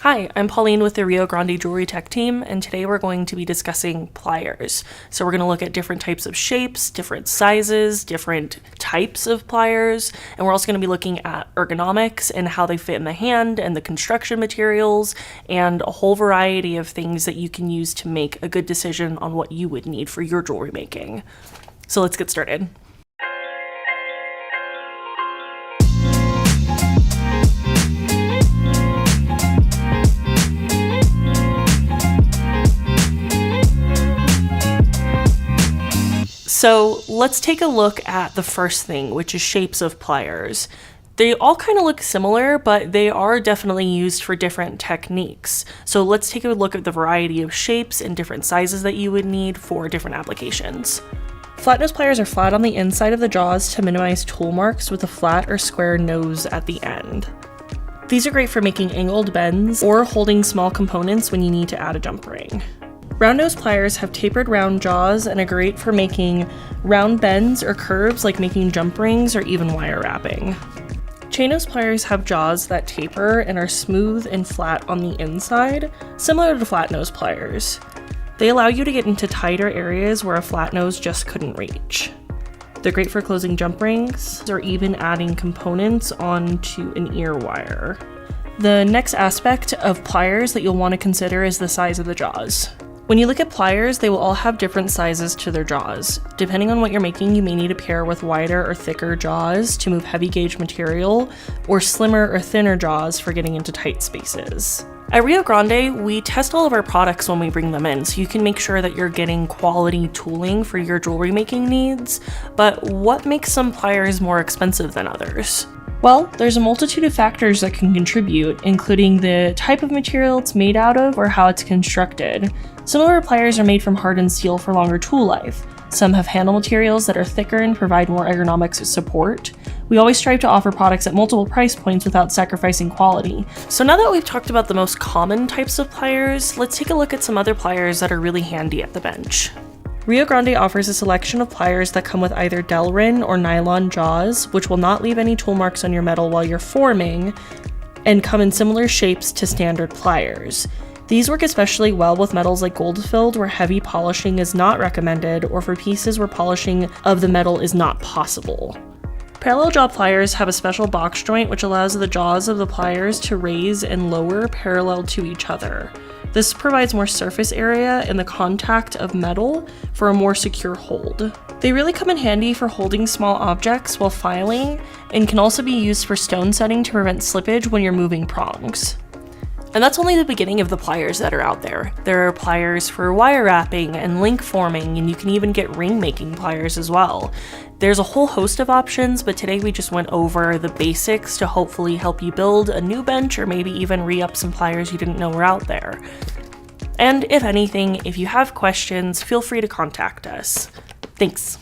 Hi, I'm Pauline with the Rio Grande Jewelry Tech team, and today we're going to be discussing pliers. So we're going to look at different types of shapes, different sizes, different types of pliers, and we're also going to be looking at ergonomics and how they fit in the hand and the construction materials and a whole variety of things that you can use to make a good decision on what you would need for your jewelry making. So let's get started. So let's take a look at the first thing, which is shapes of pliers. They all kind of look similar, but they are definitely used for different techniques. So let's take a look at the variety of shapes and different sizes that you would need for different applications. Flat nose pliers are flat on the inside of the jaws to minimize tool marks with a flat or square nose at the end. These are great for making angled bends or holding small components when you need to add a jump ring. Round nose pliers have tapered round jaws and are great for making round bends or curves like making jump rings or even wire wrapping. Chain nose pliers have jaws that taper and are smooth and flat on the inside, similar to flat nose pliers. They allow you to get into tighter areas where a flat nose just couldn't reach. They're great for closing jump rings or even adding components onto an ear wire. The next aspect of pliers that you'll want to consider is the size of the jaws. When you look at pliers, they will all have different sizes to their jaws. Depending on what you're making, you may need a pair with wider or thicker jaws to move heavy gauge material, or slimmer or thinner jaws for getting into tight spaces. At Rio Grande, we test all of our products when we bring them in, so you can make sure that you're getting quality tooling for your jewelry making needs. But what makes some pliers more expensive than others? Well, there's a multitude of factors that can contribute, including the type of material it's made out of or how it's constructed. Some of our pliers are made from hardened steel for longer tool life. Some have handle materials that are thicker and provide more ergonomic support. We always strive to offer products at multiple price points without sacrificing quality. So now that we've talked about the most common types of pliers, let's take a look at some other pliers that are really handy at the bench. Rio Grande offers a selection of pliers that come with either Delrin or nylon jaws, which will not leave any tool marks on your metal while you're forming, and come in similar shapes to standard pliers. These work especially well with metals like gold-filled, where heavy polishing is not recommended, or for pieces where polishing of the metal is not possible. Parallel jaw pliers have a special box joint which allows the jaws of the pliers to raise and lower parallel to each other. This provides more surface area in the contact of metal for a more secure hold. They really come in handy for holding small objects while filing, and can also be used for stone setting to prevent slippage when you're moving prongs. And that's only the beginning of the pliers that are out there. There are pliers for wire wrapping and link forming, and you can even get ring making pliers as well. There's a whole host of options, but today we just went over the basics to hopefully help you build a new bench or maybe even re-up some pliers you didn't know were out there. And if anything, if you have questions, feel free to contact us. Thanks.